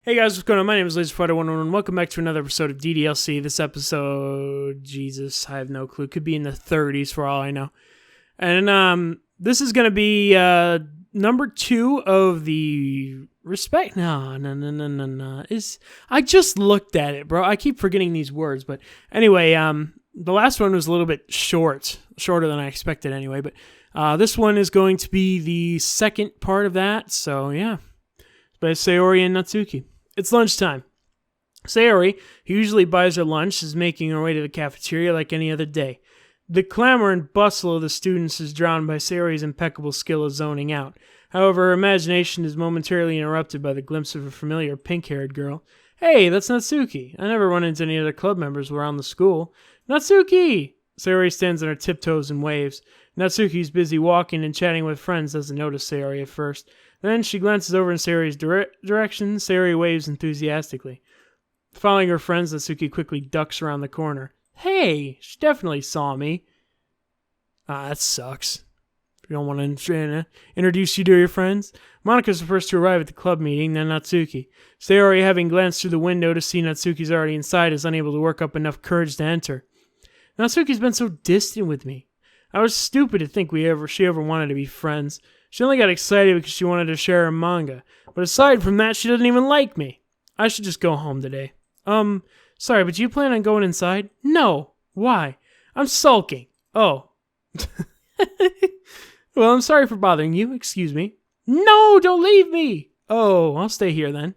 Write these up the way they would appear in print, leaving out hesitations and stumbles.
Hey guys, what's going on? My name is LaserFighter111. Welcome back to another episode of DDLC. This episode, Jesus, I have no clue. Could be in the 30s for all I know. And this is going to be number 2 of the respect. No. I just looked at it, bro. I keep forgetting these words, but anyway, the last one was a little bit shorter than I expected anyway. But this one is going to be the second part of that. So yeah, by Sayori and Natsuki. It's lunchtime. Sayori, who usually buys her lunch, is making her way to the cafeteria like any other day. The clamor and bustle of the students is drowned by Sayori's impeccable skill of zoning out. However, her imagination is momentarily interrupted by the glimpse of a familiar pink-haired girl. Hey, that's Natsuki. I never run into any other club members around the school. Natsuki! Sayori stands on her tiptoes and waves. Natsuki's busy walking and chatting with friends, doesn't notice Sayori at first. Then she glances over in Sayori's direction. Sayori waves enthusiastically. Following her friends, Natsuki quickly ducks around the corner. Hey, she definitely saw me. That sucks. If you don't want to introduce you to your friends. Monika's the first to arrive at the club meeting, then Natsuki. Sayori, having glanced through the window to see Natsuki's already inside, is unable to work up enough courage to enter. Natsuki's been so distant with me. I was stupid to think she ever wanted to be friends. She only got excited because she wanted to share her manga. But aside from that, she doesn't even like me. I should just go home today. Sorry, but do you plan on going inside? No. Why? I'm sulking. Oh. Well, I'm sorry for bothering you. Excuse me. No, don't leave me. Oh, I'll stay here then.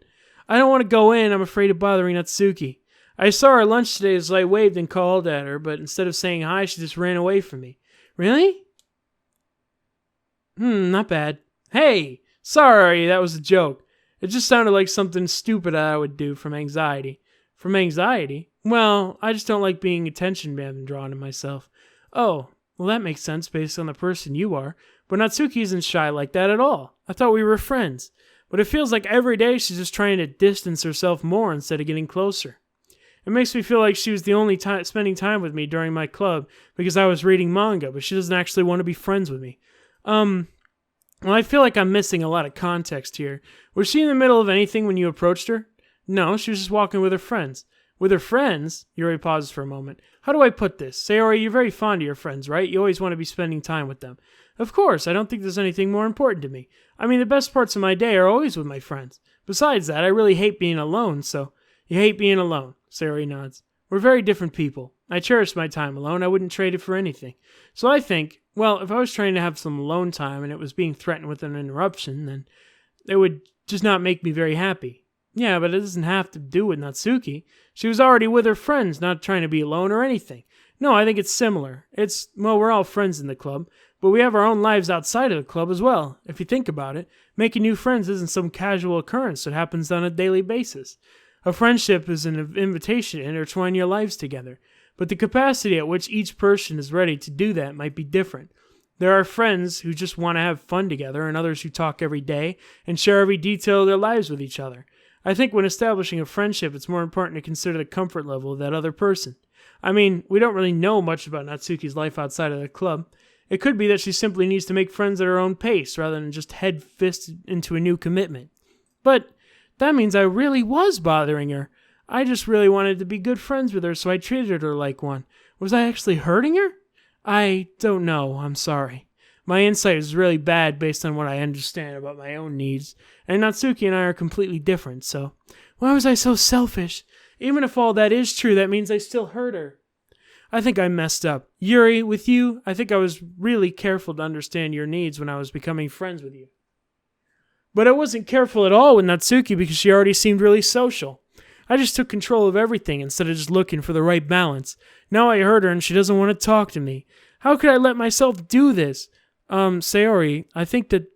I don't want to go in. I'm afraid of bothering Natsuki. I saw her at lunch today as I waved and called at her, but instead of saying hi, she just ran away from me. Really? Not bad. Hey, sorry, that was a joke. It just sounded like something stupid I would do from anxiety. From anxiety? Well, I just don't like being attention drawn to myself. Oh, well that makes sense based on the person you are. But Natsuki isn't shy like that at all. I thought we were friends. But it feels like every day she's just trying to distance herself more instead of getting closer. It makes me feel like she was the only spending time with me during my club because I was reading manga, but she doesn't actually want to be friends with me. Well, I feel like I'm missing a lot of context here. Was she in the middle of anything when you approached her? No, she was just walking with her friends. With her friends? Yuri pauses for a moment. How do I put this? Sayori, you're very fond of your friends, right? You always want to be spending time with them. Of course, I don't think there's anything more important to me. I mean, the best parts of my day are always with my friends. Besides that, I really hate being alone, so... You hate being alone, Sayori nods. We're very different people. I cherish my time alone. I wouldn't trade it for anything. So I think, well, if I was trying to have some alone time and it was being threatened with an interruption, then it would just not make me very happy. Yeah, but it doesn't have to do with Natsuki. She was already with her friends, not trying to be alone or anything. No, I think it's similar. Well, we're all friends in the club, but we have our own lives outside of the club as well. If you think about it, making new friends isn't some casual occurrence that happens on a daily basis. A friendship is an invitation to intertwine your lives together, but the capacity at which each person is ready to do that might be different. There are friends who just want to have fun together and others who talk every day and share every detail of their lives with each other. I think when establishing a friendship, it's more important to consider the comfort level of that other person. I mean, we don't really know much about Natsuki's life outside of the club. It could be that she simply needs to make friends at her own pace rather than just head-fisted into a new commitment. But that means I really was bothering her. I just really wanted to be good friends with her, so I treated her like one. Was I actually hurting her? I don't know. I'm sorry. My insight is really bad based on what I understand about my own needs, and Natsuki and I are completely different, so why was I so selfish? Even if all that is true, that means I still hurt her. I think I messed up. Yuri, with you, I think I was really careful to understand your needs when I was becoming friends with you. But I wasn't careful at all with Natsuki because she already seemed really social. I just took control of everything instead of just looking for the right balance. Now I hurt her and she doesn't want to talk to me. How could I let myself do this? Sayori, I think that,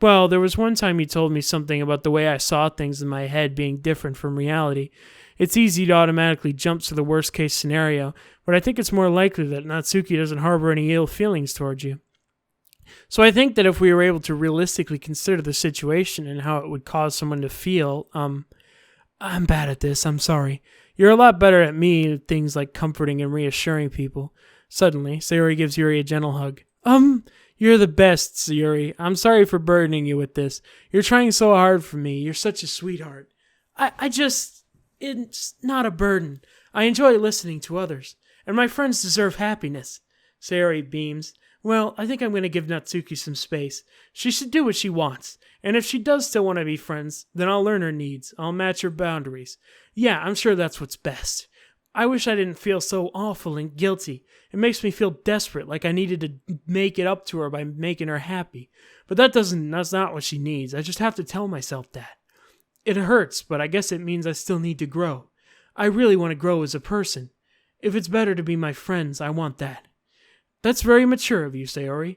well, there was one time you told me something about the way I saw things in my head being different from reality. It's easy to automatically jump to the worst case scenario, but I think it's more likely that Natsuki doesn't harbor any ill feelings towards you. So I think that if we were able to realistically consider the situation and how it would cause someone to feel, I'm bad at this, I'm sorry. You're a lot better at me at things like comforting and reassuring people. Suddenly, Sayori gives Yuri a gentle hug. You're the best, Sayori. I'm sorry for burdening you with this. You're trying so hard for me. You're such a sweetheart. It's not a burden. I enjoy listening to others, and my friends deserve happiness. Sayori beams. Well, I think I'm going to give Natsuki some space. She should do what she wants, and if she does still want to be friends, then I'll learn her needs. I'll match her boundaries. Yeah, I'm sure that's what's best. I wish I didn't feel so awful and guilty. It makes me feel desperate, like I needed to make it up to her by making her happy. But that's not what she needs. I just have to tell myself that. It hurts, but I guess it means I still need to grow. I really want to grow as a person. If it's better to be my friends, I want that. That's very mature of you, Sayori.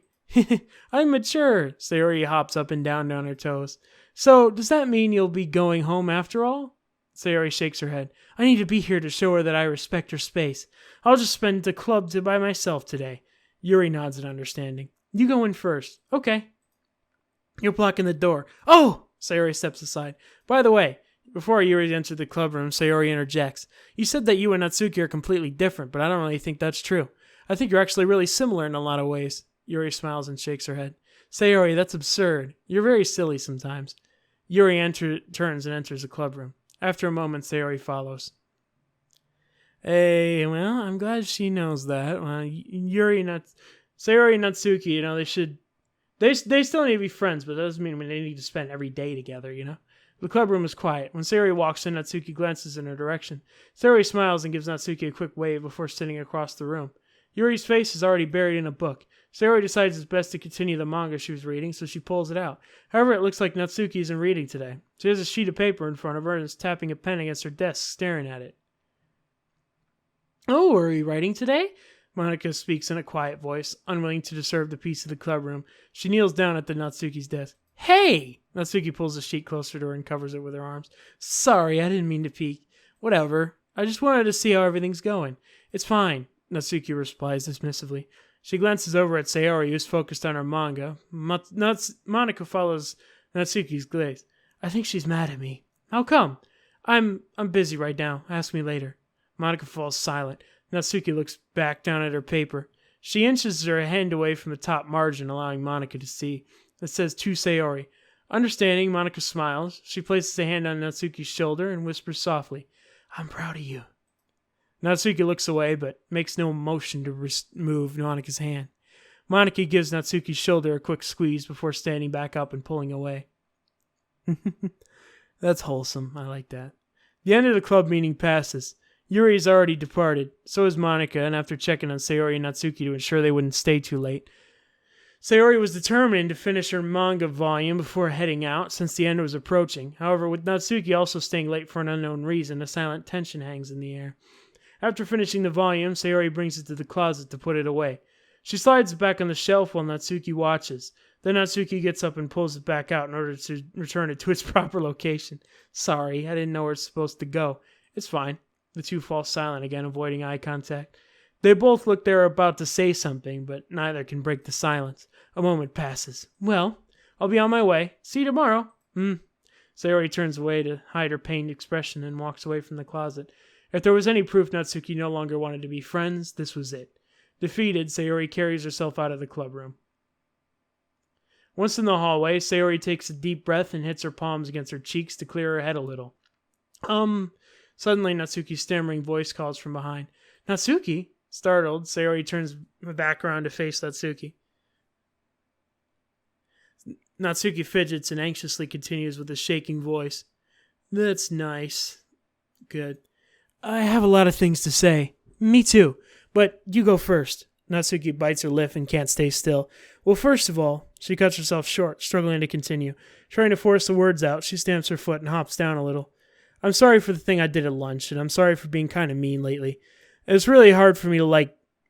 I'm mature. Sayori hops up and down on her toes. So, does that mean you'll be going home after all? Sayori shakes her head. I need to be here to show her that I respect her space. I'll just spend the club by myself today. Yuri nods in understanding. You go in first. Okay. You're blocking the door. Oh! Sayori steps aside. By the way, before Yuri entered the clubroom, Sayori interjects. You said that you and Natsuki are completely different, but I don't really think that's true. I think you're actually really similar in a lot of ways. Yuri smiles and shakes her head. Sayori, that's absurd. You're very silly sometimes. Yuri turns and enters the clubroom. After a moment, Sayori follows. Hey, well, I'm glad she knows that. Sayori and Natsuki, they still need to be friends, but that doesn't mean they need to spend every day together, The clubroom is quiet. When Sayori walks in, Natsuki glances in her direction. Sayori smiles and gives Natsuki a quick wave before sitting across the room. Yuri's face is already buried in a book. Sayori decides it's best to continue the manga she was reading, so she pulls it out. However, it looks like Natsuki isn't reading today. She has a sheet of paper in front of her and is tapping a pen against her desk, staring at it. Oh, are you writing today? Monica speaks in a quiet voice, unwilling to disturb the peace of the clubroom. She kneels down at the Natsuki's desk. Hey! Natsuki pulls the sheet closer to her and covers it with her arms. Sorry, I didn't mean to peek. Whatever. I just wanted to see how everything's going. It's fine, Natsuki replies dismissively. She glances over at Sayori, who's focused on her manga. Monica follows Natsuki's gaze. I think she's mad at me. How come? I'm busy right now. Ask me later. Monica falls silent. Natsuki looks back down at her paper. She inches her hand away from the top margin, allowing Monica to see. It says, to Sayori. Understanding, Monica smiles. She places a hand on Natsuki's shoulder and whispers softly, I'm proud of you. Natsuki looks away, but makes no motion to remove Monica's hand. Monica gives Natsuki's shoulder a quick squeeze before standing back up and pulling away. That's wholesome. I like that. The end of the club meeting passes. Yuri has already departed. So is Monica, and after checking on Sayori and Natsuki to ensure they wouldn't stay too late, Sayori was determined to finish her manga volume before heading out, since the end was approaching. However, with Natsuki also staying late for an unknown reason, a silent tension hangs in the air. After finishing the volume, Sayori brings it to the closet to put it away. She slides it back on the shelf while Natsuki watches. Then Natsuki gets up and pulls it back out in order to return it to its proper location. Sorry, I didn't know where it's supposed to go. It's fine. The two fall silent again, avoiding eye contact. They both look they're about to say something, but neither can break the silence. A moment passes. Well, I'll be on my way. See you tomorrow. Sayori turns away to hide her pained expression and walks away from the closet. If there was any proof Natsuki no longer wanted to be friends, this was it. Defeated, Sayori carries herself out of the clubroom. Once in the hallway, Sayori takes a deep breath and hits her palms against her cheeks to clear her head a little. Suddenly, Natsuki's stammering voice calls from behind. Natsuki? Startled, Sayori turns back around to face Natsuki. Natsuki fidgets and anxiously continues with a shaking voice. That's nice. Good. I have a lot of things to say. Me too. But you go first. Natsuki bites her lip and can't stay still. Well, first of all, she cuts herself short, struggling to continue. Trying to force the words out, she stamps her foot and hops down a little. I'm sorry for the thing I did at lunch, and I'm sorry for being kind of mean lately. It's really hard for me to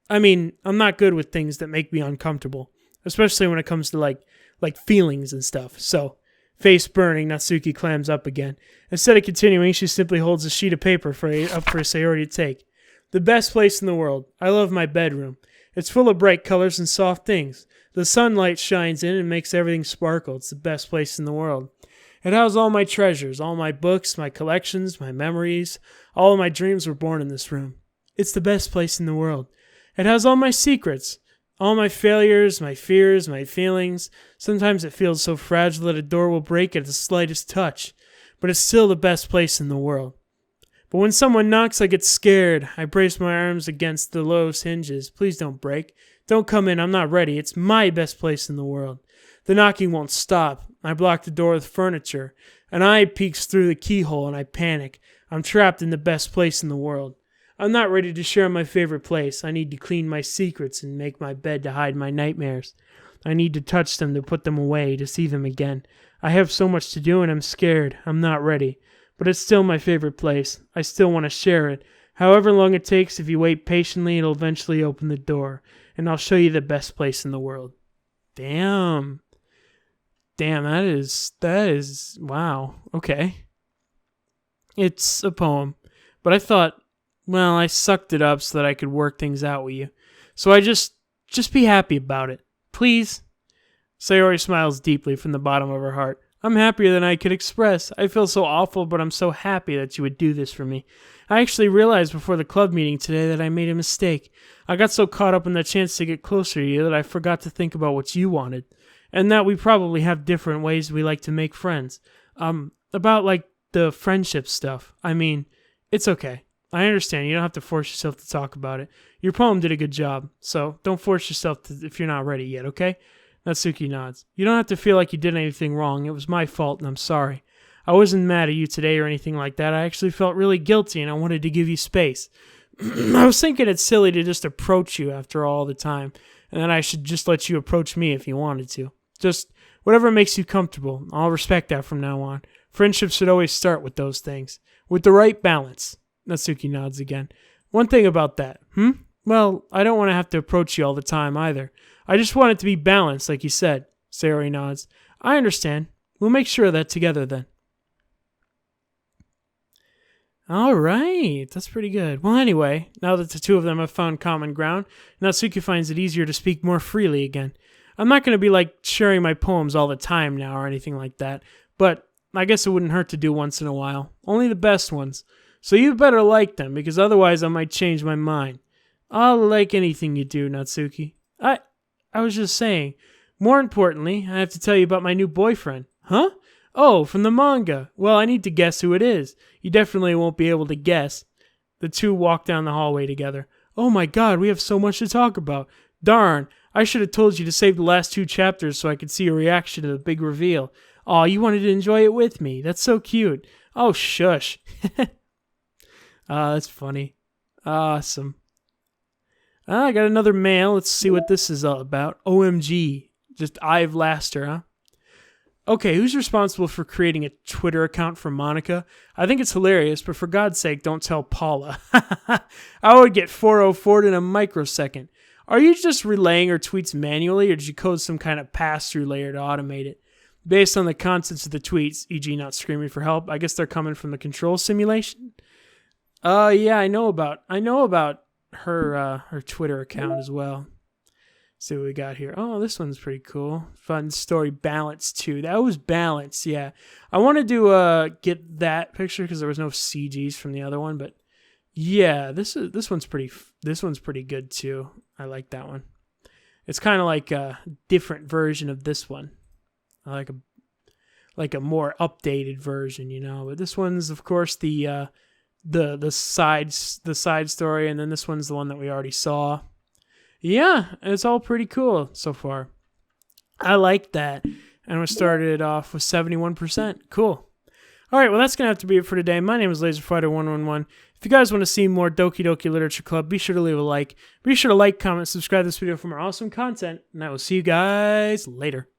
I'm not good with things that make me uncomfortable, especially when it comes to like feelings and stuff. So, face burning, Natsuki clams up again. Instead of continuing, she simply holds a sheet of paper up for Sayori to take. The best place in the world. I love my bedroom. It's full of bright colors and soft things. The sunlight shines in and makes everything sparkle. It's the best place in the world. It houses all my treasures, all my books, my collections, my memories. All of my dreams were born in this room. It's the best place in the world. It has all my secrets, all my failures, my fears, my feelings. Sometimes it feels so fragile that a door will break at the slightest touch. but it's still the best place in the world. But when someone knocks, I get scared. I brace my arms against the lowest hinges. Please don't break. Don't come in. I'm not ready. It's my best place in the world. The knocking won't stop. I block the door with furniture. An eye peeks through the keyhole and I panic. I'm trapped in the best place in the world. I'm not ready to share my favorite place. I need to clean my secrets and make my bed to hide my nightmares. I need to touch them to put them away, to see them again. I have so much to do and I'm scared. I'm not ready. But it's still my favorite place. I still want to share it. However long it takes, if you wait patiently, it'll eventually open the door. And I'll show you the best place in the world. Damn. Damn, that is, wow. Okay. It's a poem. But I thought, well, I sucked it up so that I could work things out with you. So I just be happy about it. Please? Sayori smiles deeply from the bottom of her heart. I'm happier than I could express. I feel so awful, but I'm so happy that you would do this for me. I actually realized before the club meeting today that I made a mistake. I got so caught up in the chance to get closer to you that I forgot to think about what you wanted. And that we probably have different ways we like to make friends. About like the friendship stuff. I mean, it's okay. I understand. You don't have to force yourself to talk about it. Your poem did a good job, so don't force yourself to if you're not ready yet, okay? Natsuki nods. You don't have to feel like you did anything wrong. It was my fault, and I'm sorry. I wasn't mad at you today or anything like that. I actually felt really guilty, and I wanted to give you space. I was thinking it's silly to just approach you after all the time, and that I should just let you approach me if you wanted to. Just whatever makes you comfortable. I'll respect that from now on. Friendships should always start with those things. With the right balance. Natsuki nods again. One thing about that, Well, I don't want to have to approach you all the time either. I just want it to be balanced, like you said. Sayori nods. I understand. We'll make sure of that together then. All right, that's pretty good. Well, anyway, now that the two of them have found common ground, Natsuki finds it easier to speak more freely again. I'm not going to be like sharing my poems all the time now or anything like that, but I guess it wouldn't hurt to do once in a while. Only the best ones. So you better like them, because otherwise I might change my mind. I'll like anything you do, Natsuki. I was just saying. More importantly, I have to tell you about my new boyfriend. Huh? Oh, from the manga. Well, I need to guess who it is. You definitely won't be able to guess. The two walk down the hallway together. Oh my god, we have so much to talk about. Darn, I should have told you to save the last 2 chapters so I could see your reaction to the big reveal. Aw, you wanted to enjoy it with me. That's so cute. Oh, shush. That's funny. Awesome. I got another mail. Let's see what this is all about. OMG. Just I've Laster, huh? Okay, who's responsible for creating a Twitter account for Monica? I think it's hilarious, but for God's sake, don't tell Paula. I would get 404'd in a microsecond. Are you just relaying her tweets manually, or did you code some kind of pass-through layer to automate it? Based on the contents of the tweets, e.g. not screaming for help, I guess they're coming from the control simulation? Yeah, I know about her Twitter account as well. See what we got here. Oh, this one's pretty cool. Fun story. Balance too. That was Balance. Yeah, I wanted to get that picture because there was no CGs from the other one, but yeah, this one's pretty good too. I like that one. It's kind of like a different version of this one. I like a more updated version, you know. But this one's of course the side story, and then this one's the one that we already saw. Yeah, it's all pretty cool so far. I like that. And we started off with 71%. Cool. All right, well, that's going to have to be it for today. My name is LaserFighter111. If you guys want to see more Doki Doki Literature Club, be sure to leave a like. Be sure to like, comment, subscribe to this video for more awesome content, and I will see you guys later.